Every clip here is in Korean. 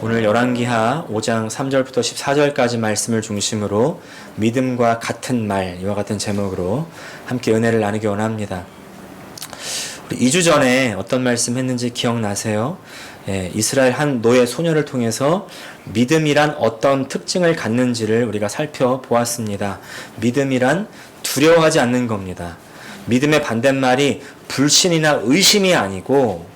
오늘 열왕기하 5장 3절부터 14절까지 말씀을 중심으로 믿음과 같은 말, 이와 같은 제목으로 함께 은혜를 나누기 원합니다. 우리 2주 전에 어떤 말씀 했는지 기억나세요? 이스라엘 한 노예 소녀를 통해서 믿음이란 어떤 특징을 갖는지를 우리가 살펴보았습니다. 믿음이란 두려워하지 않는 겁니다. 믿음의 반대말이 불신이나 의심이 아니고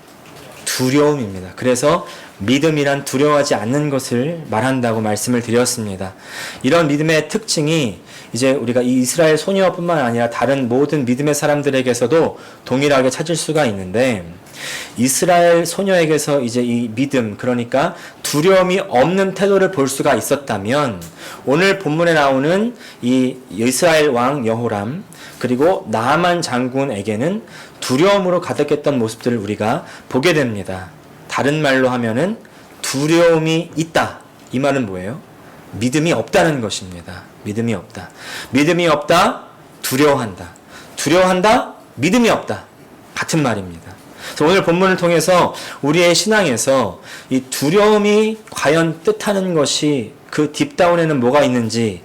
두려움입니다. 그래서 믿음이란 두려워하지 않는 것을 말한다고 말씀을 드렸습니다. 이런 믿음의 특징이 이제 우리가 이 이스라엘 소녀뿐만 아니라 다른 모든 믿음의 사람들에게서도 동일하게 찾을 수가 있는데, 이스라엘 소녀에게서 이제 이 믿음, 그러니까 두려움이 없는 태도를 볼 수가 있었다면, 오늘 본문에 나오는 이 이스라엘 왕 여호람 그리고 나아만 장군에게는 두려움으로 가득했던 모습들을 우리가 보게 됩니다. 다른 말로 하면은 두려움이 있다. 이 말은 뭐예요? 믿음이 없다는 것입니다. 믿음이 없다. 믿음이 없다. 두려워한다. 두려워한다. 믿음이 없다. 같은 말입니다. 그래서 오늘 본문을 통해서 우리의 신앙에서 이 두려움이 과연 뜻하는 것이 그 딥다운에는 뭐가 있는지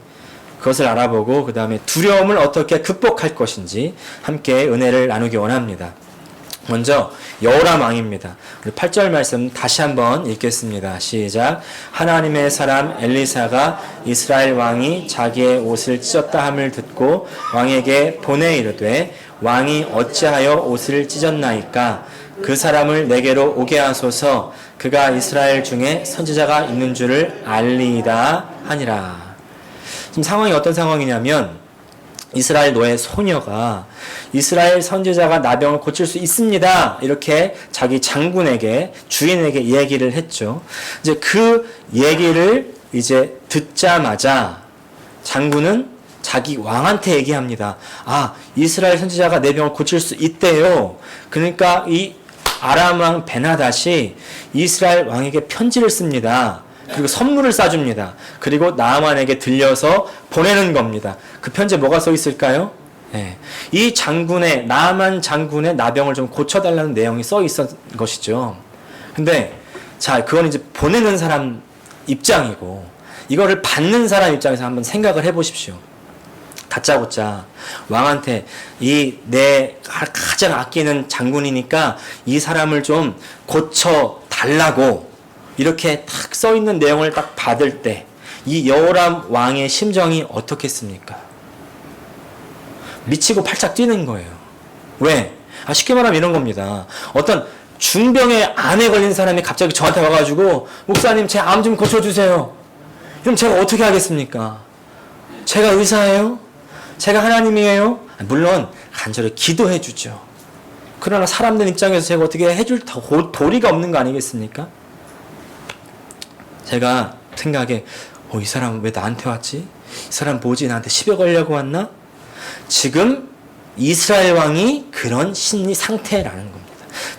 그것을 알아보고 그 다음에 두려움을 어떻게 극복할 것인지 함께 은혜를 나누기 원합니다. 먼저 여호람 왕입니다. 우리 8절 말씀 다시 한번 읽겠습니다. 시작. 하나님의 사람 엘리사가 이스라엘 왕이 자기의 옷을 찢었다 함을 듣고 왕에게 보내 이르되 왕이 어찌하여 옷을 찢었나이까? 그 사람을 내게로 오게 하소서. 그가 이스라엘 중에 선지자가 있는 줄을 알리이다 하니라. 지금 상황이 어떤 상황이냐면, 이스라엘 노예 소녀가 이스라엘 선지자가 나병을 고칠 수 있습니다. 이렇게 자기 장군에게, 주인에게 이야기를 했죠. 이제 그 얘기를 이제 듣자마자 장군은 자기 왕한테 얘기합니다. 아, 이스라엘 선지자가 내 병을 고칠 수 있대요. 그러니까 이 아람 왕 베나닷이 이스라엘 왕에게 편지를 씁니다. 그리고 선물을 싸줍니다. 그리고 나아만에게 들려서 보내는 겁니다. 그 편지에 뭐가 써 있을까요? 이 장군의, 나아만 장군의 나병을 좀 고쳐달라는 내용이 써 있었던 것이죠. 근데 자, 그건 이제 보내는 사람 입장이고, 이거를 받는 사람 입장에서 한번 생각을 해보십시오. 다짜고짜 왕한테 이 내 가장 아끼는 장군이니까 이 사람을 좀 고쳐달라고 이렇게 딱 써있는 내용을 딱 받을 때 이 여호람 왕의 심정이 어떻겠습니까? 미치고 팔짝 뛰는 거예요. 왜? 쉽게 말하면 이런 겁니다. 어떤 중병의 암에 걸린 사람이 갑자기 저한테 와가지고 목사님 제 암 좀 고쳐주세요. 그럼 제가 어떻게 하겠습니까? 제가 의사예요? 제가 하나님이에요? 물론 간절히 기도해 주죠. 그러나 사람들 입장에서 제가 어떻게 해줄 도리가 없는 거 아니겠습니까? 제가 생각에 이 사람 왜 나한테 왔지? 이 사람 뭐지? 나한테 시비 걸려고 왔나? 지금 이스라엘 왕이 그런 심리 상태라는 겁니다.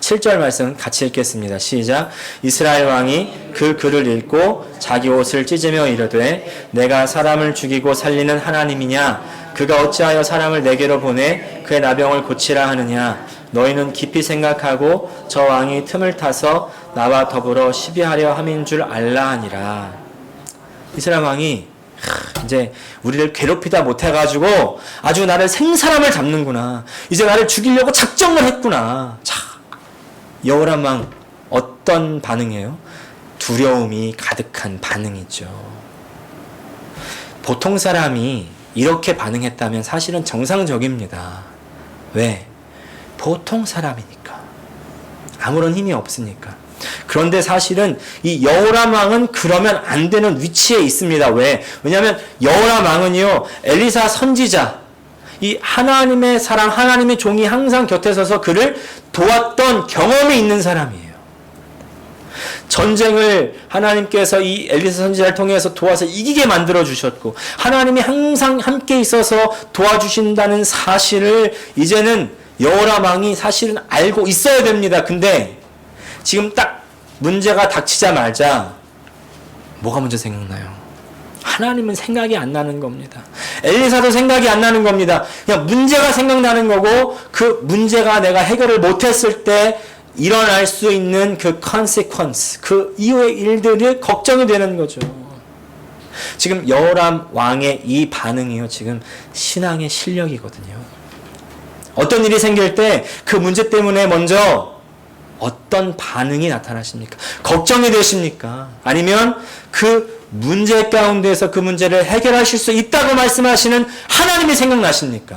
7절 말씀 같이 읽겠습니다. 시작. 이스라엘 왕이 그 글을 읽고 자기 옷을 찢으며 이르되 내가 사람을 죽이고 살리는 하나님이냐? 그가 어찌하여 사람을 내게로 보내 그의 나병을 고치라 하느냐? 너희는 깊이 생각하고 저 왕이 틈을 타서 나와 더불어 시비하려 함인 줄 알라 하니라. 이스라엘 왕이 이제 우리를 괴롭히다 못해가지고 아주 나를 생사람을 잡는구나. 이제 나를 죽이려고 작정을 했구나. 자, 여호람 왕 어떤 반응이에요? 두려움이 가득한 반응이죠. 보통 사람이 이렇게 반응했다면 사실은 정상적입니다. 왜? 보통 사람이니까. 아무런 힘이 없으니까. 그런데 사실은 이 여호람 왕은 그러면 안 되는 위치에 있습니다. 왜? 왜냐하면 여호람 왕은요, 엘리사 선지자, 이 하나님의 사람, 하나님의 종이 항상 곁에 서서 그를 도왔던 경험이 있는 사람이에요. 전쟁을 하나님께서 이 엘리사 선지자를 통해서 도와서 이기게 만들어 주셨고, 하나님이 항상 함께 있어서 도와주신다는 사실을 이제는 여호람 왕이 사실은 알고 있어야 됩니다. 근데 지금 딱 문제가 닥치자마자 뭐가 먼저 생각나요? 하나님은 생각이 안 나는 겁니다. 엘리사도 생각이 안 나는 겁니다. 그냥 문제가 생각나는 거고, 그 문제가 내가 해결을 못했을 때 일어날 수 있는 그 consequence, 그 이후의 일들이 걱정이 되는 거죠. 지금 여호람 왕의 이 반응이요, 지금 신앙의 실력이거든요. 어떤 일이 생길 때 그 문제 때문에 먼저 어떤 반응이 나타나십니까? 걱정이 되십니까? 아니면 그 문제 가운데서 그 문제를 해결하실 수 있다고 말씀하시는 하나님이 생각나십니까?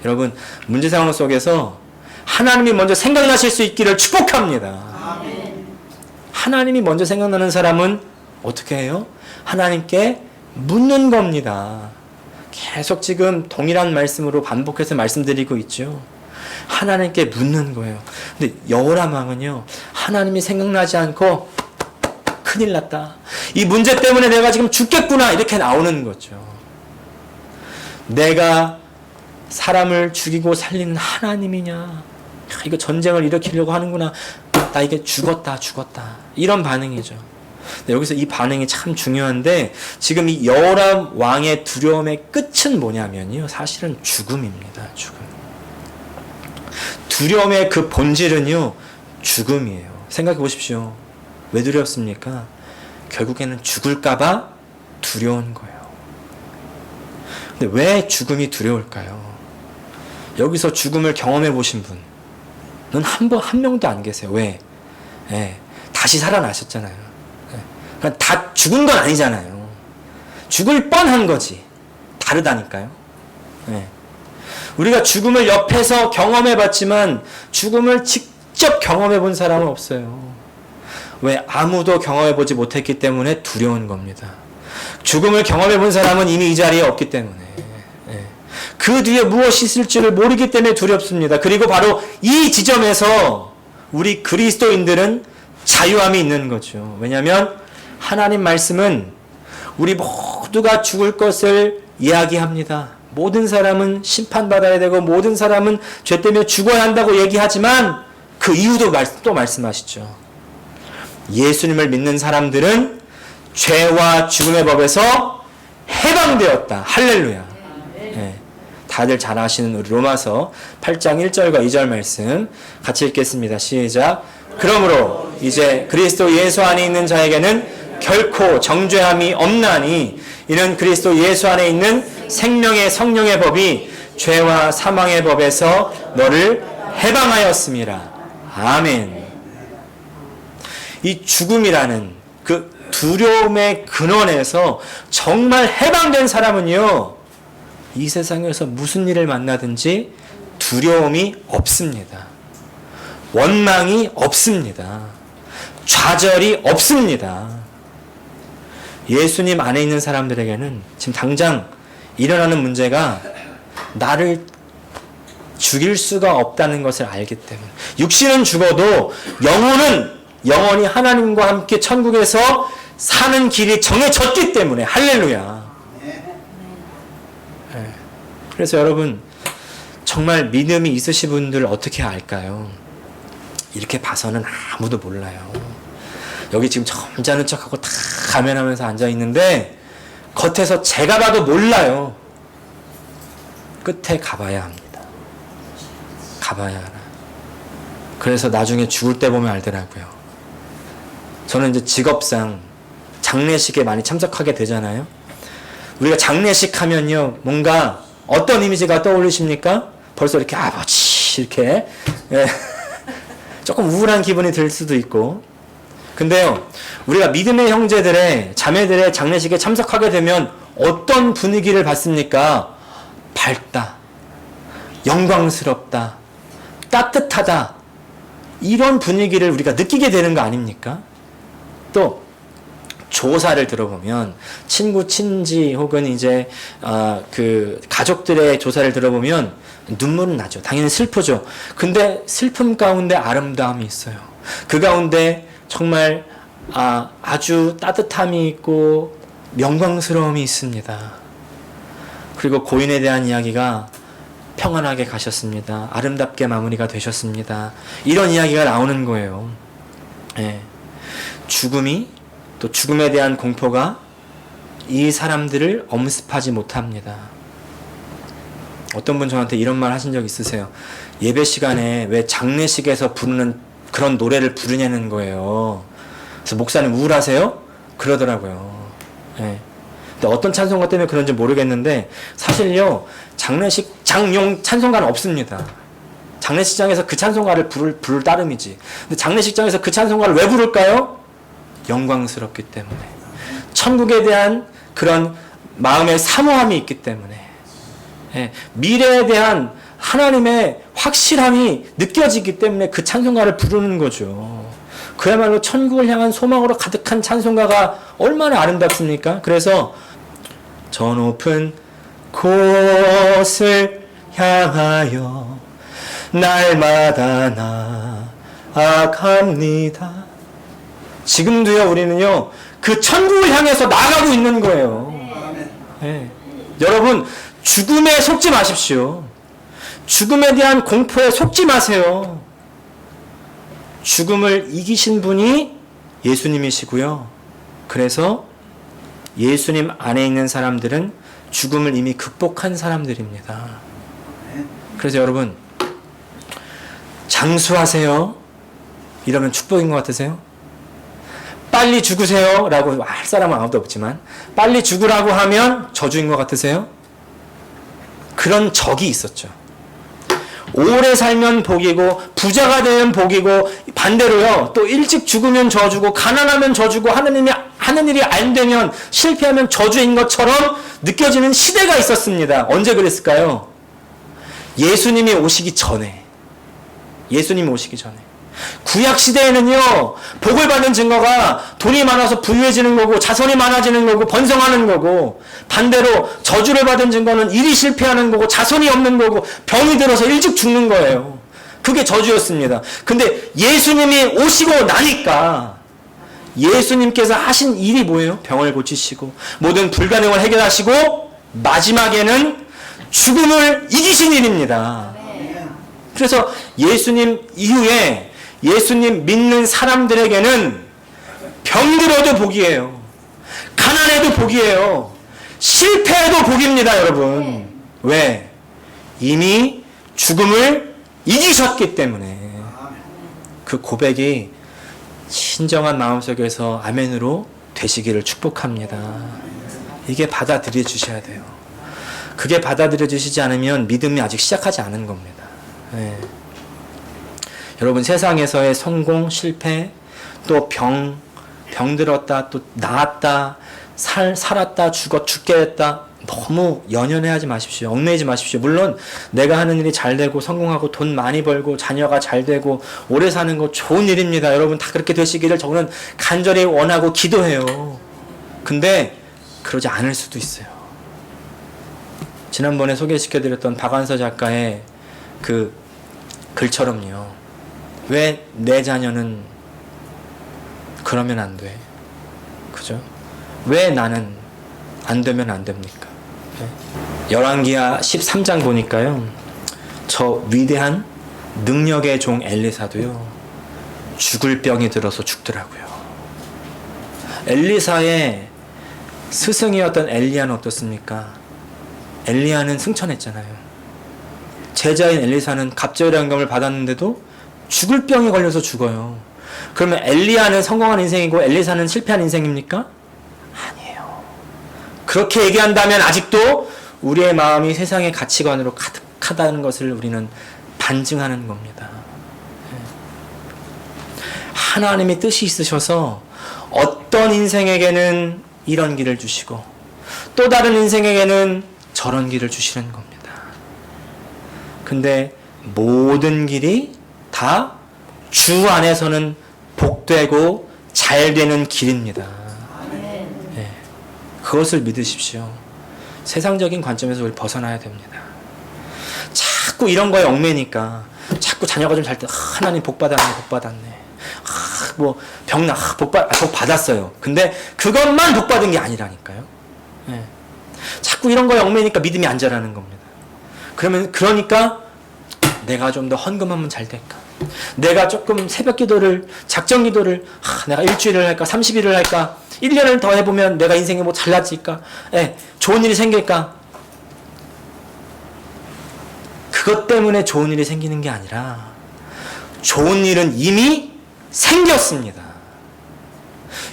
여러분, 문제 상황 속에서 하나님이 먼저 생각나실 수 있기를 축복합니다. 하나님이 먼저 생각나는 사람은 어떻게 해요? 하나님께 묻는 겁니다. 계속 지금 동일한 말씀으로 반복해서 말씀드리고 있죠. 하나님께 묻는 거예요. 근데 여호람 왕은요, 하나님이 생각나지 않고 큰일 났다, 이 문제 때문에 내가 지금 죽겠구나, 이렇게 나오는 거죠. 내가 사람을 죽이고 살리는 하나님이냐, 이거 전쟁을 일으키려고 하는구나, 나 이게 죽었다 이런 반응이죠. 여기서 이 반응이 참 중요한데, 지금 이 여호람 왕의 두려움의 끝은 뭐냐면요, 사실은 죽음입니다. 죽음. 두려움의 그 본질은요, 죽음이에요. 생각해 보십시오. 왜 두렵습니까? 결국에는 죽을까봐 두려운 거예요. 근데 왜 죽음이 두려울까요? 여기서 죽음을 경험해 보신 분은 한 명도 안 계세요. 왜? 다시 살아나셨잖아요. 그러니까 다 죽은 건 아니잖아요. 죽을 뻔한 거지. 다르다니까요. 우리가 죽음을 옆에서 경험해 봤지만 죽음을 직접 경험해 본 사람은 없어요. 왜? 아무도 경험해 보지 못했기 때문에 두려운 겁니다. 죽음을 경험해 본 사람은 이미 이 자리에 없기 때문에, 그 뒤에 무엇이 있을지를 모르기 때문에 두렵습니다. 그리고 바로 이 지점에서 우리 그리스도인들은 자유함이 있는 거죠. 왜냐하면 하나님 말씀은 우리 모두가 죽을 것을 이야기합니다. 모든 사람은 심판받아야 되고 모든 사람은 죄 때문에 죽어야 한다고 얘기하지만 그 이유도 또 말씀하시죠. 예수님을 믿는 사람들은 죄와 죽음의 법에서 해방되었다. 할렐루야. 다들 잘 아시는 우리 로마서 8장 1절과 2절 말씀 같이 읽겠습니다. 시작. 그러므로 이제 그리스도 예수 안에 있는 자에게는 결코 정죄함이 없나니 이는 그리스도 예수 안에 있는 생명의 성령의 법이 죄와 사망의 법에서 너를 해방하였음이라. 아멘. 이 죽음이라는 그 두려움의 근원에서 정말 해방된 사람은요, 이 세상에서 무슨 일을 만나든지 두려움이 없습니다. 원망이 없습니다. 좌절이 없습니다. 예수님 안에 있는 사람들에게는 지금 당장 일어나는 문제가 나를 죽일 수가 없다는 것을 알기 때문에, 육신은 죽어도 영혼은 영원히 하나님과 함께 천국에서 사는 길이 정해졌기 때문에, 할렐루야. 그래서 여러분, 정말 믿음이 있으신 분들 어떻게 알까요? 이렇게 봐서는 아무도 몰라요. 여기 지금 점잖은 척하고 다 가면하면서 앉아있는데 겉에서 제가 봐도 몰라요. 끝에 가봐야 합니다. 가봐야 알아. 그래서 나중에 죽을 때 보면 알더라고요. 저는 이제 직업상 장례식에 많이 참석하게 되잖아요. 우리가 장례식 하면요, 뭔가 어떤 이미지가 떠오르십니까? 벌써 이렇게 아버지 이렇게 조금 우울한 기분이 들 수도 있고. 근데요, 우리가 믿음의 형제들의 자매들의 장례식에 참석하게 되면 어떤 분위기를 받습니까? 밝다, 영광스럽다, 따뜻하다, 이런 분위기를 우리가 느끼게 되는 거 아닙니까? 또 조사를 들어보면, 친구, 친지 혹은 이제 그 가족들의 조사를 들어보면 눈물은 나죠. 당연히 슬프죠. 근데 슬픔 가운데 아름다움이 있어요. 그 가운데 정말 아주 따뜻함이 있고 영광스러움이 있습니다. 그리고 고인에 대한 이야기가 평안하게 가셨습니다. 아름답게 마무리가 되셨습니다. 이런 이야기가 나오는 거예요. 죽음이, 또 죽음에 대한 공포가 이 사람들을 엄습하지 못합니다. 어떤 분 저한테 이런 말 하신 적 있으세요? 예배 시간에 왜 장례식에서 부르는 그런 노래를 부르냐는 거예요. 그래서 목사님 우울하세요? 그러더라고요. 예. 근데 어떤 찬송가 때문에 그런지 모르겠는데 사실요 장례식 장용 찬송가는 없습니다. 장례식장에서 그 찬송가를 부를 따름이지. 근데 장례식장에서 그 찬송가를 왜 부를까요? 영광스럽기 때문에. 천국에 대한 그런 마음의 사모함이 있기 때문에. 예. 미래에 대한 하나님의 확실함이 느껴지기 때문에 그 찬송가를 부르는 거죠. 그야말로 천국을 향한 소망으로 가득한 찬송가가 얼마나 아름답습니까? 그래서 저 높은 곳을 향하여 날마다 나아갑니다. 지금도요 우리는요 그 천국을 향해서 나아가고 있는 거예요. 네. 여러분 죽음에 속지 마십시오. 죽음에 대한 공포에 속지 마세요. 죽음을 이기신 분이 예수님이시고요. 그래서 예수님 안에 있는 사람들은 죽음을 이미 극복한 사람들입니다. 그래서 여러분 장수하세요. 이러면 축복인 것 같으세요? 빨리 죽으세요 라고 할 사람은 아무도 없지만 빨리 죽으라고 하면 저주인 것 같으세요? 그런 적이 있었죠. 오래 살면 복이고 부자가 되면 복이고 반대로요 또 일찍 죽으면 저주고 가난하면 저주고 하는 일이 안 되면 실패하면 저주인 것처럼 느껴지는 시대가 있었습니다. 언제 그랬을까요? 예수님이 오시기 전에. 구약 시대에는요 복을 받는 증거가 돈이 많아서 부유해지는 거고 자손이 많아지는 거고 번성하는 거고 반대로 저주를 받은 증거는 일이 실패하는 거고 자손이 없는 거고 병이 들어서 일찍 죽는 거예요. 그게 저주였습니다. 근데 예수님이 오시고 나니까 예수님께서 하신 일이 뭐예요? 병을 고치시고 모든 불가능을 해결하시고 마지막에는 죽음을 이기신 일입니다. 그래서 예수님 이후에 예수님 믿는 사람들에게는 병들어도 복이에요. 가난해도 복이에요. 실패해도 복입니다, 여러분. 왜? 이미 죽음을 이기셨기 때문에. 그 고백이 신정한 마음속에서 아멘으로 되시기를 축복합니다. 이게 받아들여 주셔야 돼요. 그게 받아들여 주시지 않으면 믿음이 아직 시작하지 않은 겁니다. 네. 여러분 세상에서의 성공, 실패, 또 병들었다, 또 나았다, 살았다, 죽게 됐다 너무 연연해하지 마십시오. 얽매이지 마십시오. 물론 내가 하는 일이 잘 되고 성공하고 돈 많이 벌고 자녀가 잘 되고 오래 사는 거 좋은 일입니다. 여러분 다 그렇게 되시기를 저는 간절히 원하고 기도해요. 근데 그러지 않을 수도 있어요. 지난번에 소개시켜드렸던 박완서 작가의 그 글처럼요. 왜 내 자녀는 그러면 안 돼? 그죠? 왜 나는 안 되면 안 됩니까? 열왕기하 13장 보니까요. 저 위대한 능력의 종 엘리사도요. 죽을 병이 들어서 죽더라고요. 엘리사의 스승이었던 엘리야는 어떻습니까? 엘리야는 승천했잖아요. 제자인 엘리사는 갑절의 영감을 받았는데도 죽을 병에 걸려서 죽어요. 그러면 엘리야는 성공한 인생이고 엘리사는 실패한 인생입니까? 아니에요. 그렇게 얘기한다면 아직도 우리의 마음이 세상의 가치관으로 가득하다는 것을 우리는 반증하는 겁니다. 하나님의 뜻이 있으셔서 어떤 인생에게는 이런 길을 주시고 또 다른 인생에게는 저런 길을 주시는 겁니다. 근데 모든 길이 다 주 안에서는 복되고 잘 되는 길입니다. 네. 그것을 믿으십시오. 세상적인 관점에서 우리 벗어나야 됩니다. 자꾸 이런 거에 얽매니까 자꾸 자녀가 좀 잘 때 하나님 복 받았네. 뭐 병나 복 받았어요. 근데 그것만 복 받은 게 아니라니까요. 네. 자꾸 이런 거에 얽매니까 믿음이 안 자라는 겁니다. 그러니까 내가 좀 더 헌금하면 잘 될까? 내가 조금 새벽 기도를, 작정 기도를, 내가 일주일을 할까? 30일을 할까? 1년을 더 해보면 내가 인생에 뭐 잘나질까? 좋은 일이 생길까? 그것 때문에 좋은 일이 생기는 게 아니라 좋은 일은 이미 생겼습니다.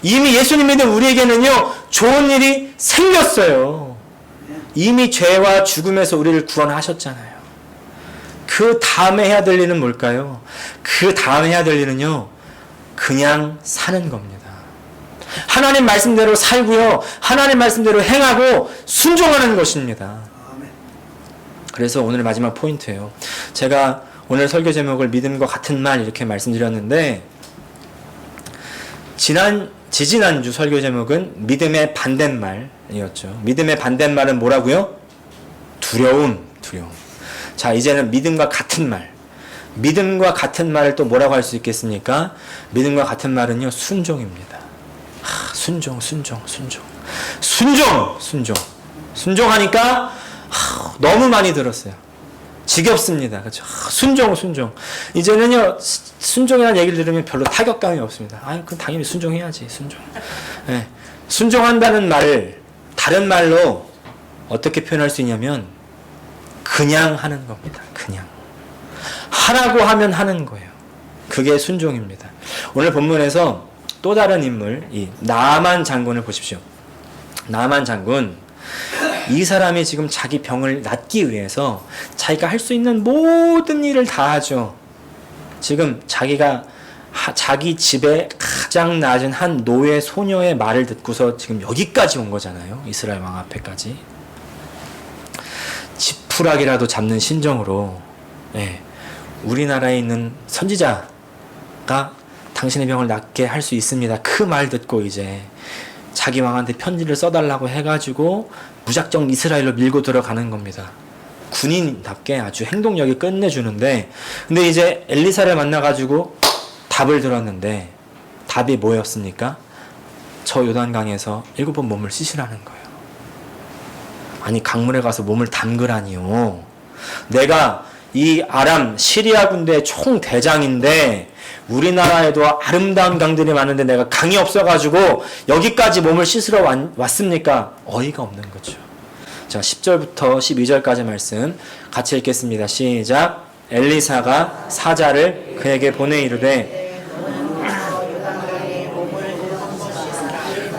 이미 예수님 믿는 우리에게는요, 좋은 일이 생겼어요. 이미 죄와 죽음에서 우리를 구원하셨잖아요. 그 다음에 해야 될 일은 뭘까요? 그 다음에 해야 될 일은요, 그냥 사는 겁니다. 하나님 말씀대로 살고요, 하나님 말씀대로 행하고 순종하는 것입니다. 그래서 오늘 마지막 포인트예요. 제가 오늘 설교 제목을 믿음과 같은 말 이렇게 말씀드렸는데, 지지난주 설교 제목은 믿음의 반대말이었죠. 믿음의 반대말은 뭐라고요? 두려움. 자, 이제는 믿음과 같은 말. 믿음과 같은 말을 또 뭐라고 할 수 있겠습니까? 믿음과 같은 말은요, 순종입니다. 순종. 순종하니까 너무 많이 들었어요. 지겹습니다. 그렇죠? 순종. 이제는요, 순종이라는 얘기를 들으면 별로 타격감이 없습니다. 그럼 당연히 순종해야지, 순종. 네. 순종한다는 말을 다른 말로 어떻게 표현할 수 있냐면, 그냥 하는 겁니다. 그냥. 하라고 하면 하는 거예요. 그게 순종입니다. 오늘 본문에서 또 다른 인물, 이 나아만 장군을 보십시오. 나아만 장군, 이 사람이 지금 자기 병을 낫기 위해서 자기가 할 수 있는 모든 일을 다 하죠. 지금 자기 집에 가장 낮은 한 노예 소녀의 말을 듣고서 지금 여기까지 온 거잖아요. 이스라엘 왕 앞에까지. 지푸라기라도 잡는 심정으로, 우리나라에 있는 선지자가 당신의 병을 낫게 할 수 있습니다. 그 말 듣고 이제 자기 왕한테 편지를 써달라고 해가지고 무작정 이스라엘로 밀고 들어가는 겁니다. 군인답게 아주 행동력이 끝내주는데, 근데 이제 엘리사를 만나가지고 답을 들었는데 답이 뭐였습니까? 저 요단강에서 7번 몸을 씻으라는 거예요. 아니, 강물에 가서 몸을 담그라니요. 내가 이 아람 시리아 군대 총대장인데 우리나라에도 아름다운 강들이 많은데 내가 강이 없어가지고 여기까지 몸을 씻으러 왔습니까? 어이가 없는 거죠. 자, 10절부터 12절까지 말씀 같이 읽겠습니다. 시작. 엘리사가 사자를 그에게 보내 이르되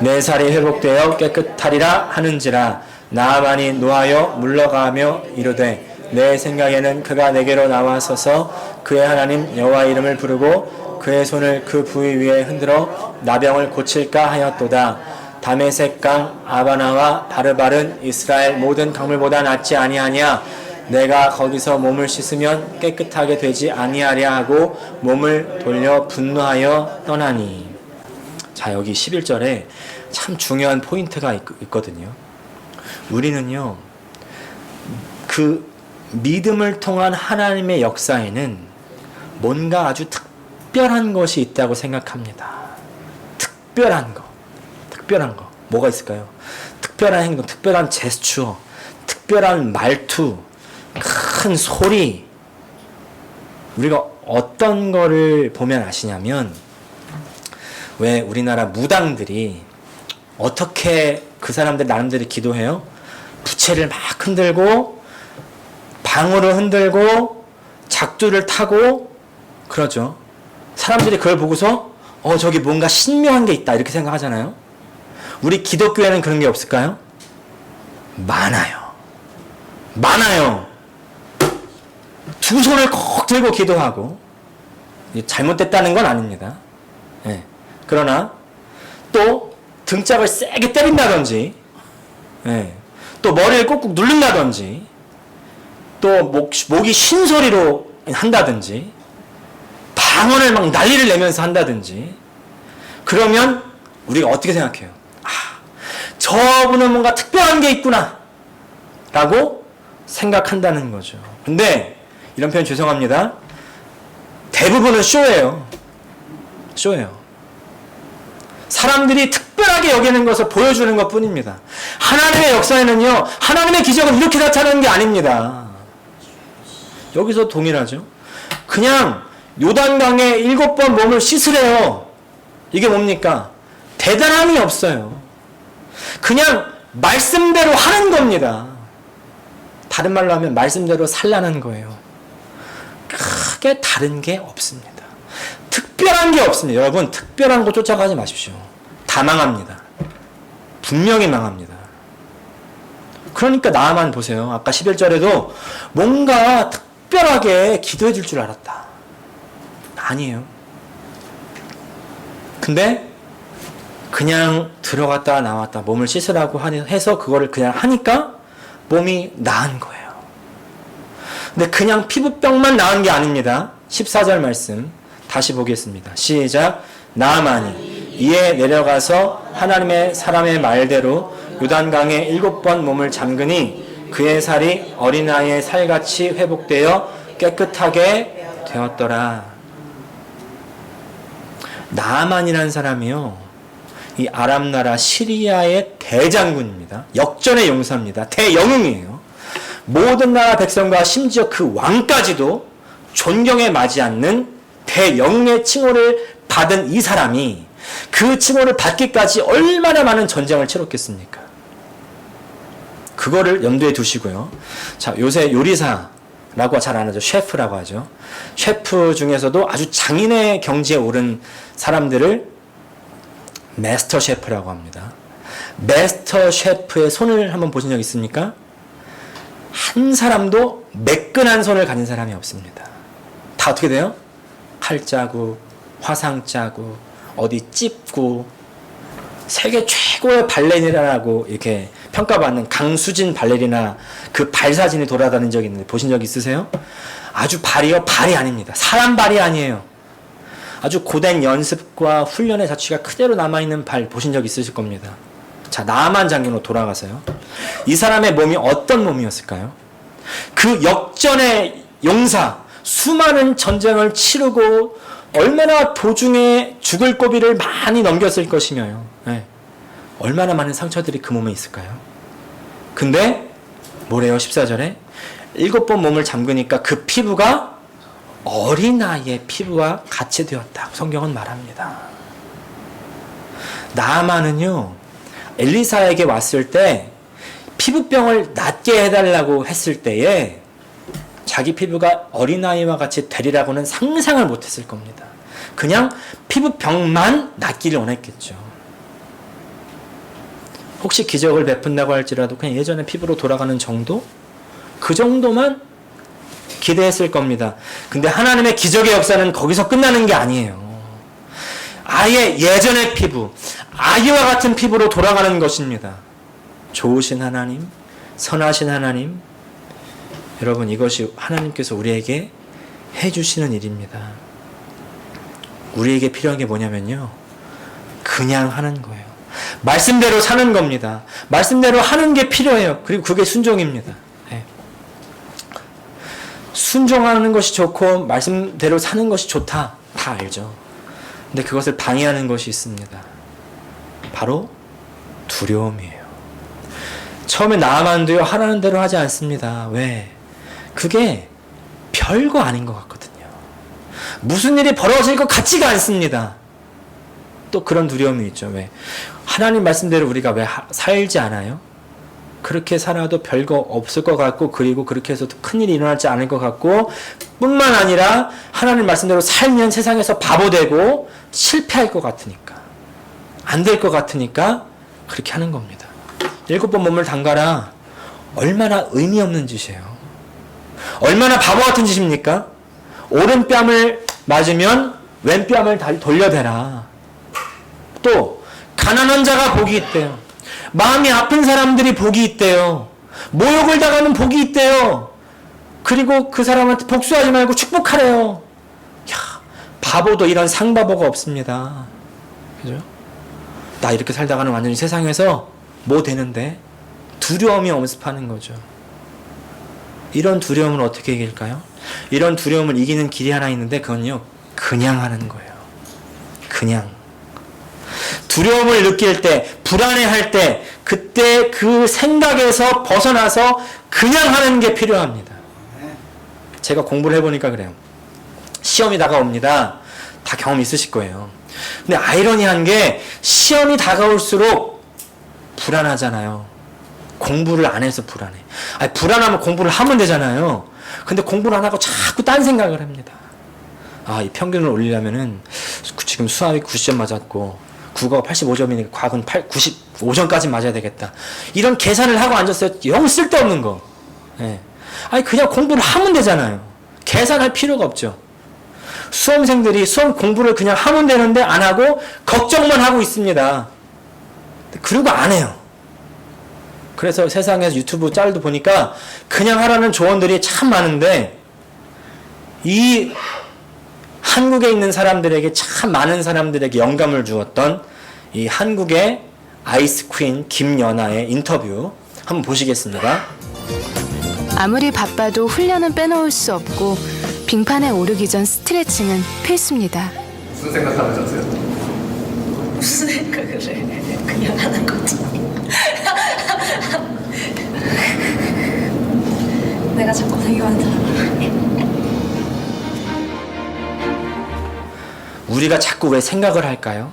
내 살이 회복되어 깨끗하리라 하는지라. 나아만이 노하여 물러가며 이르되 내 생각에는 그가 내게로 나와서서 그의 하나님 여호와 이름을 부르고 그의 손을 그 부위 위에 흔들어 나병을 고칠까 하였도다. 다메섹 강 아바나와 바르발은 이스라엘 모든 강물보다 낫지 아니하냐. 내가 거기서 몸을 씻으면 깨끗하게 되지 아니하랴 하고 몸을 돌려 분노하여 떠나니. 자, 여기 11절에 참 중요한 포인트가 있거든요. 우리는요, 그 믿음을 통한 하나님의 역사에는 뭔가 아주 특별한 것이 있다고 생각합니다. 특별한 거. 뭐가 있을까요? 특별한 행동, 특별한 제스처, 특별한 말투, 큰 소리. 우리가 어떤 거를 보면 아시냐면, 왜 우리나라 무당들이 어떻게 그 사람들 나름대로 기도해요? 부채를 막 흔들고 방울을 흔들고 작두를 타고 그러죠. 사람들이 그걸 보고서 저기 뭔가 신묘한 게 있다 이렇게 생각하잖아요. 우리 기독교에는 그런 게 없을까요? 많아요. 두 손을 콕 들고 기도하고, 잘못됐다는 건 아닙니다. 그러나 또 등짝을 세게 때린다든지, 또 머리를 꾹꾹 누른다든지, 또 목이 쉰 소리로 한다든지, 방언을 막 난리를 내면서 한다든지, 그러면 우리가 어떻게 생각해요? 저분은 뭔가 특별한 게 있구나 라고 생각한다는 거죠. 근데 이런 표현 죄송합니다. 대부분은 쇼예요. 사람들이 특별하게 여기는 것을 보여주는 것 뿐입니다. 하나님의 역사에는요, 하나님의 기적은 이렇게 나타나는 게 아닙니다. 여기서 동일하죠. 그냥 요단강에 7번 몸을 씻으래요. 이게 뭡니까? 대단함이 없어요. 그냥 말씀대로 하는 겁니다. 다른 말로 하면 말씀대로 살라는 거예요. 크게 다른 게 없습니다. 특별한 게 없습니다. 여러분, 특별한 거 쫓아가지 마십시오. 다 망합니다. 분명히 망합니다. 그러니까 나만 보세요. 아까 11절에도 뭔가 특별하게 기도해 줄 줄 알았다. 아니에요. 근데 그냥 들어갔다 나왔다 몸을 씻으라고 해서 그거를 그냥 하니까 몸이 나은 거예요. 근데 그냥 피부병만 나은 게 아닙니다. 14절 말씀 다시 보겠습니다. 시작. 나아만이 이에 내려가서 하나님의 사람의 말대로 요단강에 7번 몸을 잠그니 그의 살이 어린아이의 살같이 회복되어 깨끗하게 되었더라. 나아만이라는 사람이요, 이 아람 나라 시리아의 대장군입니다. 역전의 용사입니다. 대영웅이에요. 모든 나라 백성과 심지어 그 왕까지도 존경에 맞지 않는 대영웅의 칭호를 받은 이 사람이 그 칭호를 받기까지 얼마나 많은 전쟁을 치렀겠습니까? 그거를 염두에 두시고요. 자, 요새 요리사라고 잘 안 하죠. 셰프라고 하죠. 셰프 중에서도 아주 장인의 경지에 오른 사람들을 마스터 셰프라고 합니다. 마스터 셰프의 손을 한번 보신 적 있습니까? 한 사람도 매끈한 손을 가진 사람이 없습니다. 다 어떻게 돼요? 칼 자국, 화상 자국, 어디 찝고, 세계 최고의 발레리나라고 이렇게 평가받는 강수진 발레리나 그 발 사진이 돌아다닌 적이 있는데 보신 적 있으세요? 아주 발이요, 발이 아닙니다. 사람 발이 아니에요. 아주 고된 연습과 훈련의 자취가 그대로 남아있는 발 보신 적 있으실 겁니다. 자, 나아만 장군으로 돌아가서요. 이 사람의 몸이 어떤 몸이었을까요? 그 역전의 용사, 수많은 전쟁을 치르고 얼마나 도중에 죽을 고비를 많이 넘겼을 것이며요. 네. 얼마나 많은 상처들이 그 몸에 있을까요? 근데 뭐래요? 14절에 7번 몸을 잠그니까 그 피부가 어린아이의 피부와 같이 되었다고 성경은 말합니다. 나아만은요, 엘리사에게 왔을 때 피부병을 낫게 해달라고 했을 때에 자기 피부가 어린아이와 같이 되리라고는 상상을 못했을 겁니다. 그냥 피부병만 낫기를 원했겠죠. 혹시 기적을 베푼다고 할지라도 그냥 예전의 피부로 돌아가는 정도? 그 정도만 기대했을 겁니다. 근데 하나님의 기적의 역사는 거기서 끝나는 게 아니에요. 아예 예전의 피부, 아기와 같은 피부로 돌아가는 것입니다. 좋으신 하나님, 선하신 하나님, 여러분, 이것이 하나님께서 우리에게 해주시는 일입니다. 우리에게 필요한 게 뭐냐면요, 그냥 하는 거예요. 말씀대로 사는 겁니다. 말씀대로 하는 게 필요해요. 그리고 그게 순종입니다. 네. 순종하는 것이 좋고 말씀대로 사는 것이 좋다, 다 알죠. 근데 그것을 방해하는 것이 있습니다. 바로 두려움이에요. 처음에 나아만도요, 하라는 대로 하지 않습니다. 왜? 그게 별거 아닌 것 같거든요. 무슨 일이 벌어질 것 같지가 않습니다. 또 그런 두려움이 있죠. 왜? 하나님 말씀대로 우리가 왜 살지 않아요? 그렇게 살아도 별거 없을 것 같고, 그리고 그렇게 해서도 큰일이 일어나지 않을 것 같고, 뿐만 아니라 하나님 말씀대로 살면 세상에서 바보 되고 실패할 것 같으니까, 안 될 것 같으니까 그렇게 하는 겁니다. 7번 몸을 담가라. 얼마나 의미 없는 짓이에요. 얼마나 바보 같은 짓입니까? 오른뺨을 맞으면 왼뺨을 돌려대라. 또 가난한 자가 복이 있대요. 마음이 아픈 사람들이 복이 있대요. 모욕을 당하는 복이 있대요. 그리고 그 사람한테 복수하지 말고 축복하래요. 야, 바보도 이런 상바보가 없습니다. 그죠? 나 이렇게 살다가는 완전히 세상에서 뭐 되는데? 두려움이 엄습하는 거죠. 이런 두려움을 어떻게 이길까요? 이런 두려움을 이기는 길이 하나 있는데, 그건요, 그냥 하는 거예요. 그냥. 두려움을 느낄 때, 불안해할 때, 그때 그 생각에서 벗어나서 그냥 하는 게 필요합니다. 제가 공부를 해보니까 그래요. 시험이 다가옵니다. 다 경험 있으실 거예요. 근데 아이러니한 게, 시험이 다가올수록 불안하잖아요. 공부를 안 해서 불안해. 아니, 불안하면 공부를 하면 되잖아요. 근데 공부를 안 하고 자꾸 딴 생각을 합니다. 아, 이 평균을 올리려면은 지금 수학이 90점 맞았고 국어가 85점이니까 과학은 95점까지 맞아야 되겠다. 이런 계산을 하고 앉았어요. 영 쓸데없는 거. 예. 아니 그냥 공부를 하면 되잖아요. 계산할 필요가 없죠. 수험생들이 수험 공부를 그냥 하면 되는데 안 하고 걱정만 하고 있습니다. 그리고 안 해요. 그래서 세상에서 유튜브 짤도 보니까 그냥 하라는 조언들이 참 많은데 이 한국에 있는 사람들에게 참 많은 사람들에게 영감을 주었던 이 한국의 아이스퀸 김연아의 인터뷰 한번 보시겠습니다. 아무리 바빠도 훈련은 빼놓을 수 없고 빙판에 오르기 전 스트레칭은 필수입니다. 무슨 생각하면서 하세요? 무슨 생각을 해? 그냥 하는 거지. 내가 자꾸 되게 많잖아. 우리가 자꾸 왜 생각을 할까요?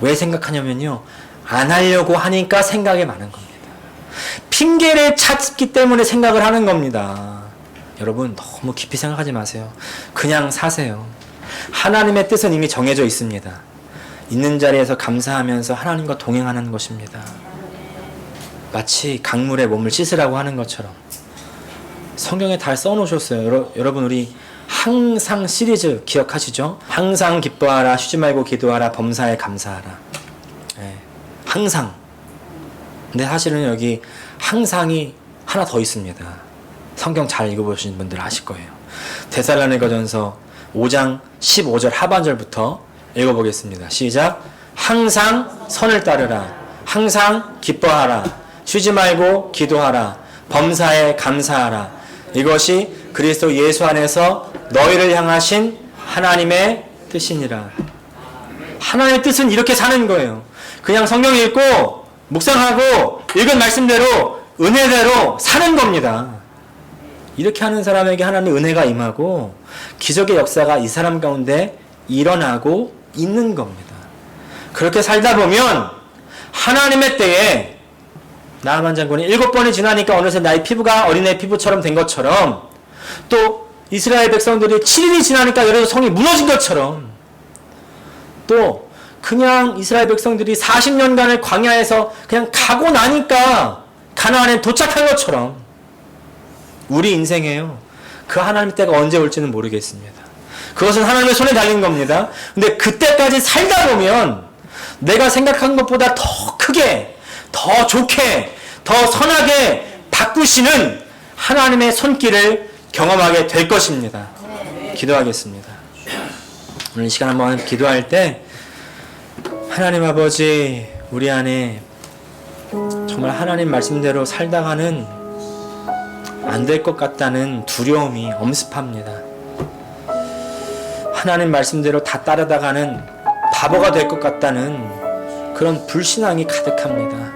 왜 생각하냐면요. 안 하려고 하니까 생각이 많은 겁니다. 핑계를 찾기 때문에 생각을 하는 겁니다. 여러분 너무 깊이 생각하지 마세요. 그냥 사세요. 하나님의 뜻은 이미 정해져 있습니다. 있는 자리에서 감사하면서 하나님과 동행하는 것입니다. 마치 강물에 몸을 씻으라고 하는 것처럼 성경에 다 써놓으셨어요. 여러분 우리 항상 시리즈 기억하시죠? 항상 기뻐하라, 쉬지 말고 기도하라, 범사에 감사하라. 네, 항상. 근데 사실은 여기 항상이 하나 더 있습니다. 성경 잘 읽어보신 분들 아실 거예요. 데살로니가전서 5장 15절 하반절부터 읽어보겠습니다. 시작. 항상 선을 따르라. 항상 기뻐하라. 쉬지 말고 기도하라. 범사에 감사하라. 이것이 그리스도 예수 안에서 너희를 향하신 하나님의 뜻이니라. 하나님의 뜻은 이렇게 사는 거예요. 그냥 성경 읽고 묵상하고 읽은 말씀대로 은혜대로 사는 겁니다. 이렇게 하는 사람에게 하나님의 은혜가 임하고 기적의 역사가 이 사람 가운데 일어나고 있는 겁니다. 그렇게 살다 보면 하나님의 때에 나아만 장군이 7번이 지나니까 어느새 나의 피부가 어린애 피부처럼 된 것처럼 또 이스라엘 백성들이 7일이 지나니까 여러 성이 무너진 것처럼 또 그냥 이스라엘 백성들이 40년간을 광야에서 그냥 가고 나니까 가나안에 도착한 것처럼 우리 인생에요. 그 하나님의 때가 언제 올지는 모르겠습니다. 그것은 하나님의 손에 달린 겁니다. 근데 그때까지 살다 보면 내가 생각한 것보다 더 크게, 더 좋게, 더 선하게 바꾸시는 하나님의 손길을 경험하게 될 것입니다. 기도하겠습니다. 오늘 이 시간 한번 기도할 때 하나님 아버지 우리 안에 정말 하나님 말씀대로 살다가는 안 될 것 같다는 두려움이 엄습합니다. 하나님 말씀대로 다 따르다가는 바보가 될 것 같다는 그런 불신앙이 가득합니다.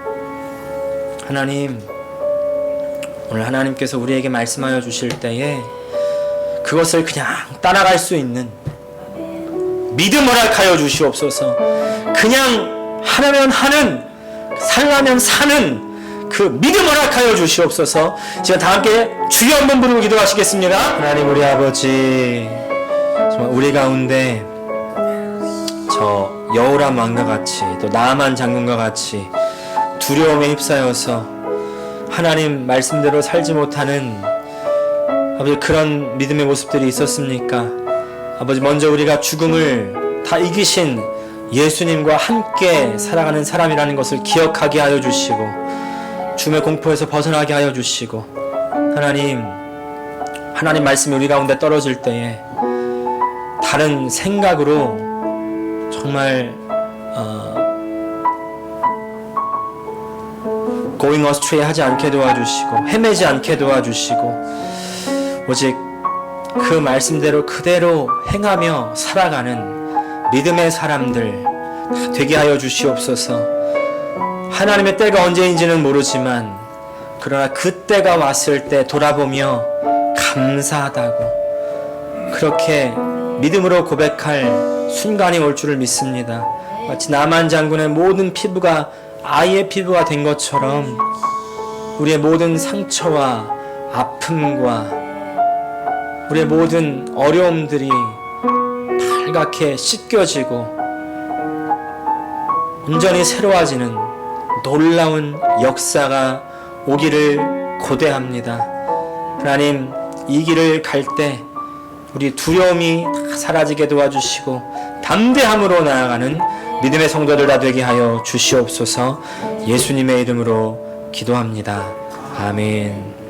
하나님, 오늘 하나님께서 우리에게 말씀하여 주실 때에 그것을 그냥 따라갈 수 있는 믿음을 허락하여 주시옵소서. 그냥 하려면 하는, 살려면 사는 그 믿음을 허락하여 주시옵소서. 지금 다 함께 주여 한번 부르고 기도하시겠습니다. 하나님 우리 아버지, 정말 우리 가운데 저 여호람 왕과 같이 또 나아만 장군과 같이 두려움에 휩싸여서 하나님 말씀대로 살지 못하는 아버지 그런 믿음의 모습들이 있었습니까? 아버지 먼저 우리가 죽음을 다 이기신 예수님과 함께 살아가는 사람이라는 것을 기억하게 하여 주시고 죽음의 공포에서 벗어나게 하여 주시고 하나님 말씀이 우리 가운데 떨어질 때에 다른 생각으로 정말 going astray 하지 않게 도와주시고 헤매지 않게 도와주시고 오직 그 말씀대로 그대로 행하며 살아가는 믿음의 사람들 되게 하여 주시옵소서. 하나님의 때가 언제인지는 모르지만 그러나 그 때가 왔을 때 돌아보며 감사하다고 그렇게 믿음으로 고백할 순간이 올 줄을 믿습니다. 마치 나만 장군의 모든 피부가 아이의 피부가 된 것처럼 우리의 모든 상처와 아픔과 우리의 모든 어려움들이 달갛게 씻겨지고 온전히 새로워지는 놀라운 역사가 오기를 고대합니다. 하나님, 이 길을 갈 때 우리 두려움이 다 사라지게 도와주시고 담대함으로 나아가는 믿음의 성도들 다 되게 하여 주시옵소서. 예수님의 이름으로 기도합니다. 아멘.